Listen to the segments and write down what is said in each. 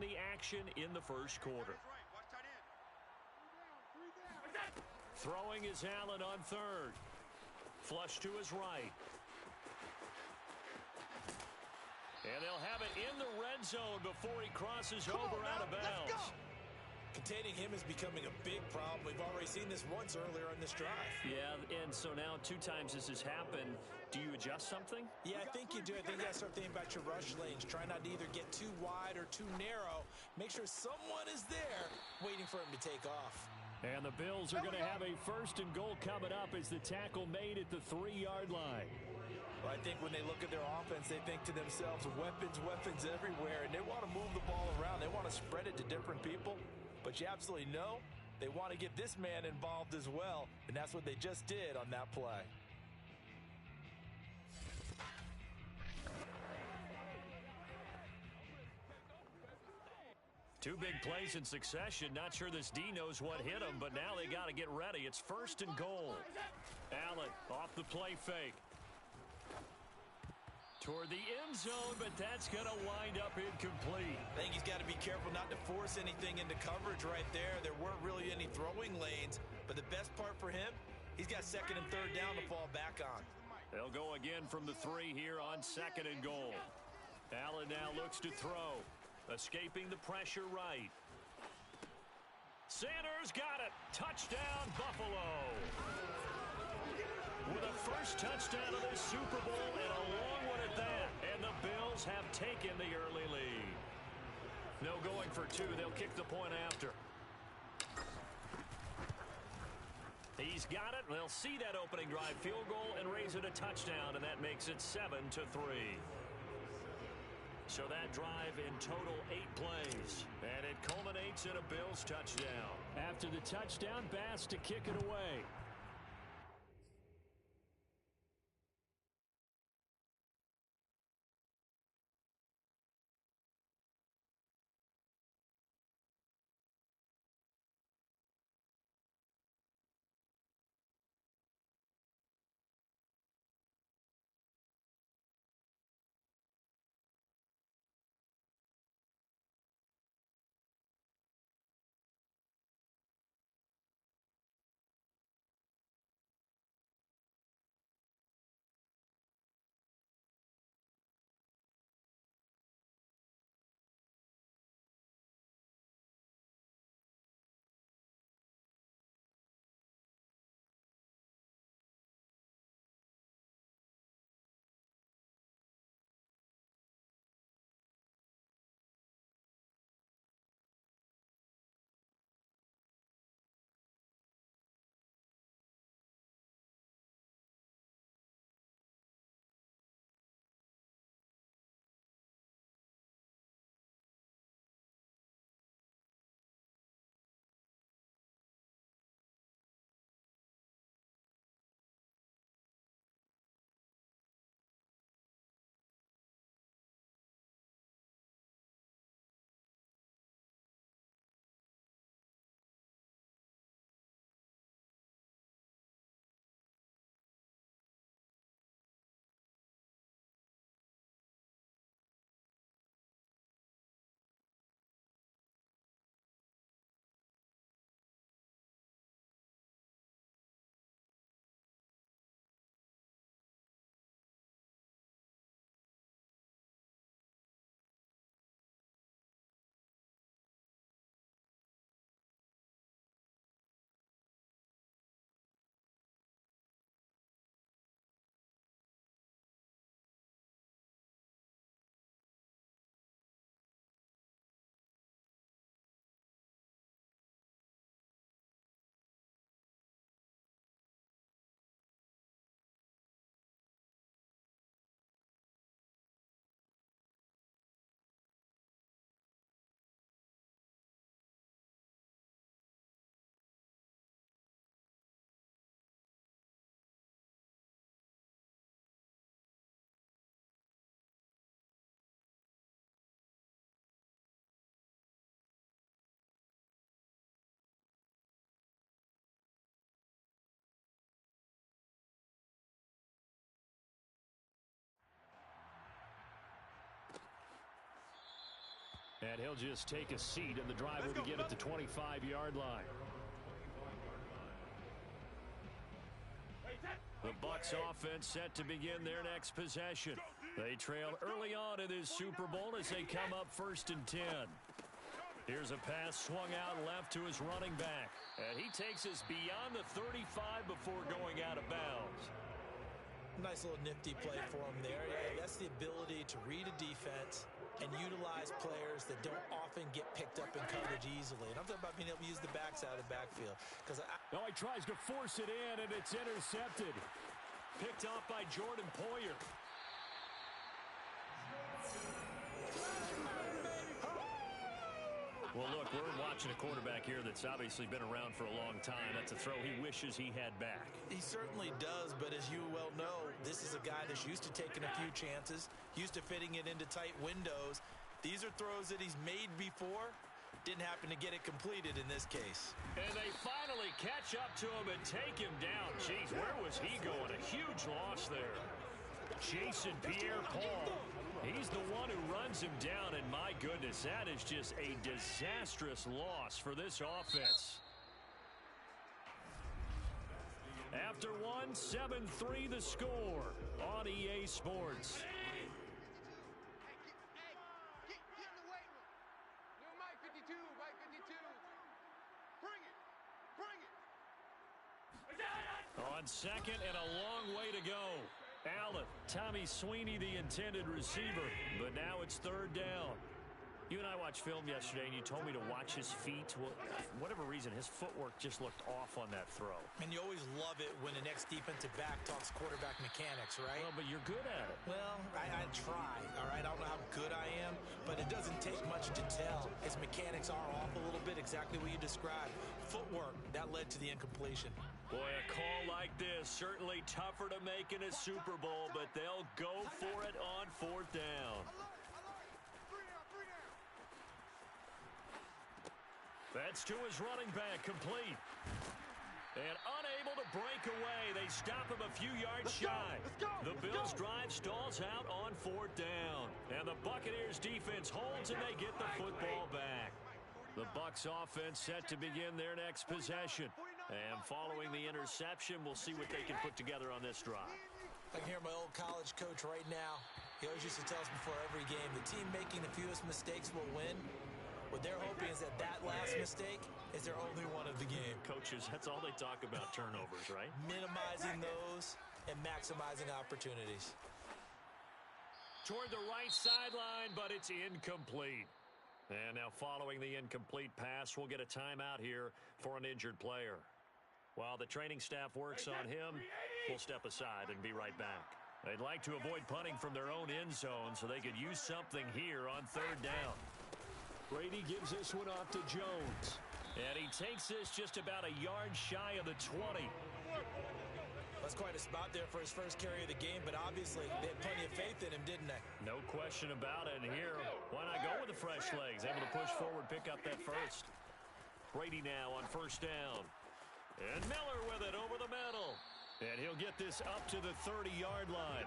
the action in the first quarter. Throwing is Allen on third. Flush to his right. And they'll have it in the red zone before he crosses over out of bounds. Containing him is becoming a big problem. We've already seen this once earlier on this drive. Yeah, and so now 2 times this has happened. Do you adjust something? Yeah, I think you do. I think you got to start thinking about your rush lanes. Try not to either get too wide or too narrow. Make sure someone is there waiting for him to take off. And the Bills are going to have a 1st and goal coming up as the tackle made at the 3-yard line. Well, I think when they look at their offense, they think to themselves, weapons, weapons everywhere, and they want to move the ball around. They want to spread it to different people, but you absolutely know they want to get this man involved as well, and that's what they just did on that play. Two big plays in succession. Not sure this D knows what hit him, but now they got to get ready. It's 1st and goal. Allen off the play fake. Toward the end zone, but that's going to wind up incomplete. I think he's got to be careful not to force anything into coverage right there. There weren't really any throwing lanes, but the best part for him, he's got 2nd and 3rd down to fall back on. They'll go again from the 3 here on 2nd and goal. Allen now looks to throw. Escaping the pressure right. Sanders got it. Touchdown, Buffalo. With a first touchdown of this Super Bowl and a long one at that. And the Bills have taken the early lead. No going for 2. They'll kick the point after. He's got it. They'll see that opening drive field goal and raise it a touchdown, and that makes it 7-3. So that drive in total 8 plays. And it culminates in a Bills touchdown. After the touchdown, Bass to kick it away. And he'll just take a seat, and the drive will begin at the 25-yard line. The Bucs offense set to begin their next possession. They trail early on in this Super Bowl as they come up 1st and 10. Here's a pass swung out left to his running back. And he takes us beyond the 35 before going out of bounds. Nice little nifty play for him there. Yeah, that's the ability to read a defense and utilize players that don't often get picked up in coverage easily. And I'm talking about being able to use the backs out of the backfield. He tries to force it in, and it's intercepted. Picked off by Jordan Poyer. Well, look, we're watching a quarterback here that's obviously been around for a long time. That's a throw he wishes he had back. He certainly does, but as you well know, this is a guy that's used to taking a few chances, used to fitting it into tight windows. These are throws that he's made before. Didn't happen to get it completed in this case. And they finally catch up to him and take him down. Jeez, where was he going? A huge loss there. Jason Pierre-Paul. He's the one who runs him down, and my goodness, that is just a disastrous loss for this offense. After one, 7-3 the score on EA Sports. On second and a long way to go. Allen, Tommy Sweeney, the intended receiver, but now it's 3rd down. You and I watched film yesterday, and you told me to watch his feet. Well, for whatever reason, his footwork just looked off on that throw. And you always love it when the next defensive back talks quarterback mechanics, right? Well, but you're good at it. Well, I try, all right? I don't know how good I am, but it doesn't take much to tell. His mechanics are off a little bit, exactly what you described. Footwork, that led to the incompletion. Boy, a call like this, certainly tougher to make in a Super Bowl, but they'll go for it on 4th down. That's to his running back, complete. And unable to break away, they stop him a few yards shy. The Bills' drive stalls out on 4th down. And the Buccaneers' defense holds, and they get the football back. The Bucs offense set to begin their next possession. And following the interception, we'll see what they can put together on this drive. I can hear my old college coach right now. He always used to tell us before every game, the team making the fewest mistakes will win. What they're hoping is that last mistake is their only one of the game. Coaches, that's all they talk about, turnovers, right? Minimizing those and maximizing opportunities. Toward the right sideline, but it's incomplete. And now following the incomplete pass, we'll get a timeout here for an injured player. While the training staff works on him, we'll step aside and be right back. They'd like to avoid punting from their own end zone so they could use something here on 3rd down. Brady gives this one off to Jones. And he takes this just about a yard shy of the 20. That's quite a spot there for his first carry of the game, but obviously they had plenty of faith in him, didn't they? No question about it. And here, why not go with the fresh legs? Able to push forward, pick up that first. Brady now on 1st down. And Miller with it over the middle. And he'll get this up to the 30-yard line.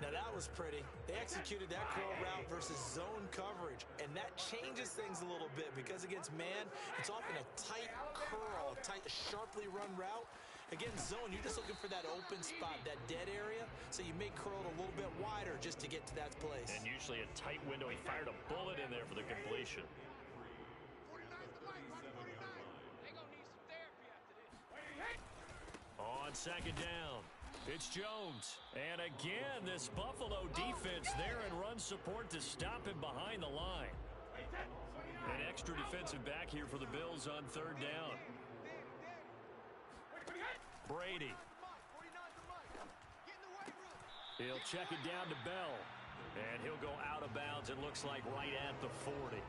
Now that was pretty. They executed that curl route versus zone coverage, and that changes things a little bit because against man, it's often a tight curl, tight, sharply run route. Against zone, you're just looking for that open spot, that dead area, so you may curl it a little bit wider just to get to that place. And usually a tight window. He fired a bullet in there for the completion. On 2nd down, it's Jones. And again, this Buffalo defense there in run support to stop him behind the line. An extra defensive back here for the Bills on 3rd down. Brady. He'll check it down to Bell. And he'll go out of bounds, it looks like right at the 40.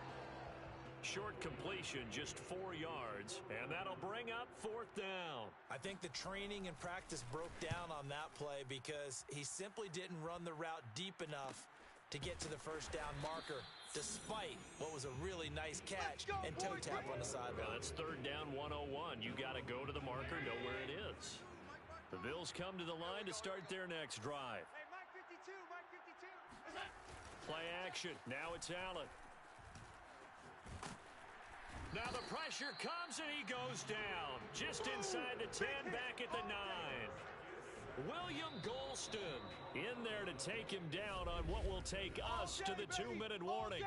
Short completion, just 4 yards, and that'll bring up 4th down. I think the training and practice broke down on that play because he simply didn't run the route deep enough to get to the 1st down marker, despite what was a really nice catch and toe tap on the sideline. Well, that's 3rd down 101. You got to go to the marker, know where it is. The Bills come to the line to start their next drive. Hey, Mike 52, Mike 52. Play action. Now it's Allen. Now the pressure comes and he goes down. Just inside the 10, back at the 9. William Golston in there to take him down on what will take us to the 2-minute warning.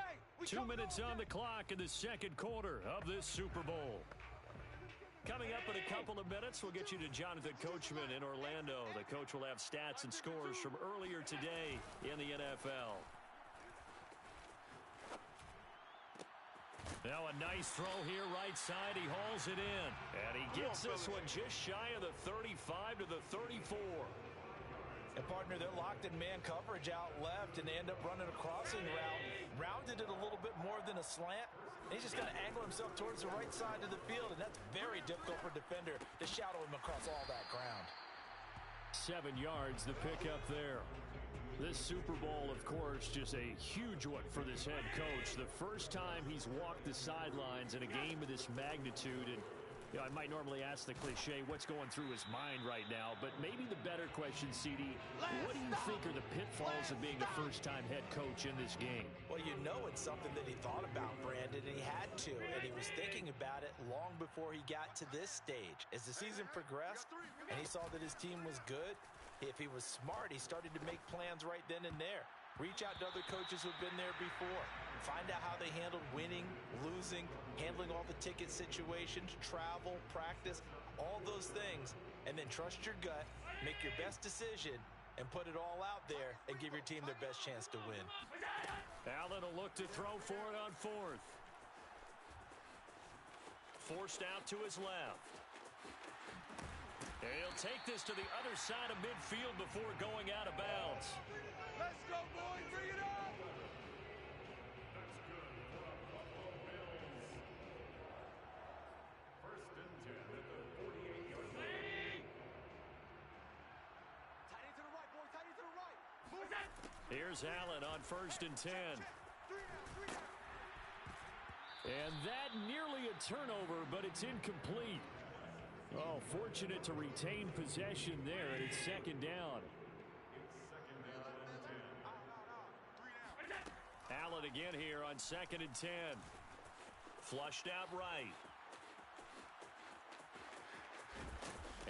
2 minutes on the clock in the second quarter of this Super Bowl. Coming up in a couple of minutes, we'll get you to Jonathan Coachman in Orlando. The coach will have stats and scores from earlier today in the NFL. Now a nice throw here right side. He hauls it in. And he gets this one just shy of the 35 to the 34. And partner, they're locked in man coverage out left, and they end up running a crossing route. Rounded it a little bit more than a slant. And he's just going to angle himself towards the right side of the field, and that's very difficult for a defender to shadow him across all that ground. 7 yards to pick up there. This Super Bowl, of course, just a huge one for this head coach. The first time he's walked the sidelines in a game of this magnitude. And I might normally ask the cliche, what's going through his mind right now? But maybe the better question, CD, what do you think are the pitfalls of being a first-time head coach in this game? Well, you know it's something that he thought about, Brandon, and he had to. And he was thinking about it long before he got to this stage. As the season progressed and he saw that his team was good, if he was smart, he started to make plans right then and there. Reach out to other coaches who've been there before. Find out how they handled winning, losing, handling all the ticket situations, travel, practice, all those things. And then trust your gut, make your best decision, and put it all out there and give your team their best chance to win. Allen will look to throw for it on fourth. Forced out to his left. He'll take this to the other side of midfield before going out of bounds. Let's go, boys. Bring it up. First and 10 at the 48-yard line. Tight end to the right, boys. Tight end to the right. Move that. Here's Allen on first and 10. And that nearly a turnover, but it's incomplete. Oh, fortunate to retain possession there, and it's second down. Allen again here on second and 10. Flushed out right.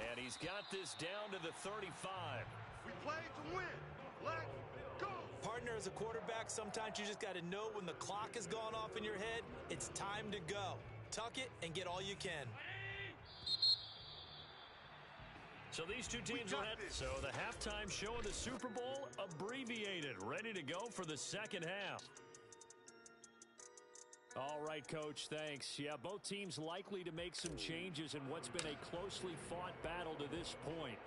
And he's got this down to the 35. We play to win. Let's go. Partner, as a quarterback, sometimes you just got to know when the clock has gone off in your head, it's time to go. Tuck it and get all you can. So these two teams will head. So the halftime show of the Super Bowl abbreviated, ready to go for the second half. All right, Coach, thanks. Yeah, both teams likely to make some changes in what's been a closely fought battle to this point.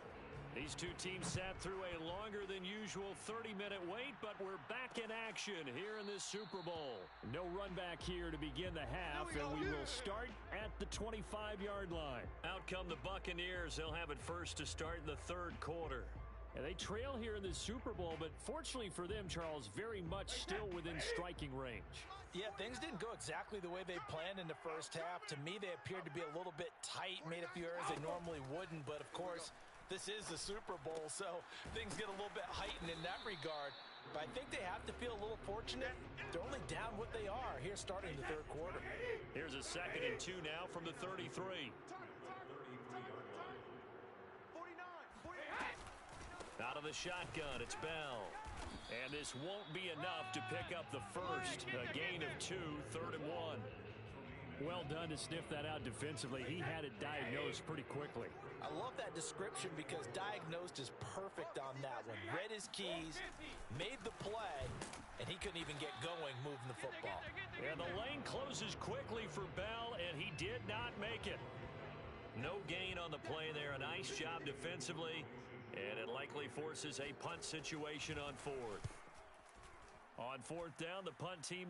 These two teams sat through a longer than usual 30-minute wait, but we're back in action here in this Super Bowl. No run back here to begin the half, and we will start at the 25-yard line. Out come the Buccaneers. They'll have it first to start in the third quarter. And they trail here in the Super Bowl, but fortunately for them, Charles, very much still within striking range. Yeah, things didn't go exactly the way they planned in the first half. To me, they appeared to be a little bit tight, made a few errors they normally wouldn't, but of course, this is the Super Bowl, so things get a little bit heightened in that regard. But I think they have to feel a little fortunate. They're only down what they are here starting the third quarter. Here's a second and 2 now from the 33. Out of the shotgun, it's Bell. And this won't be enough to pick up the first. A gain of 2, third and 1. Well done to sniff that out defensively. He had it diagnosed pretty quickly. I love that description because diagnosed is perfect on that one. Read his keys, made the play, and he couldn't even get going moving the football. And the lane closes quickly for Bell, and he did not make it. No gain on the play there. A nice job defensively, and it likely forces a punt situation on fourth. On fourth down, the punt team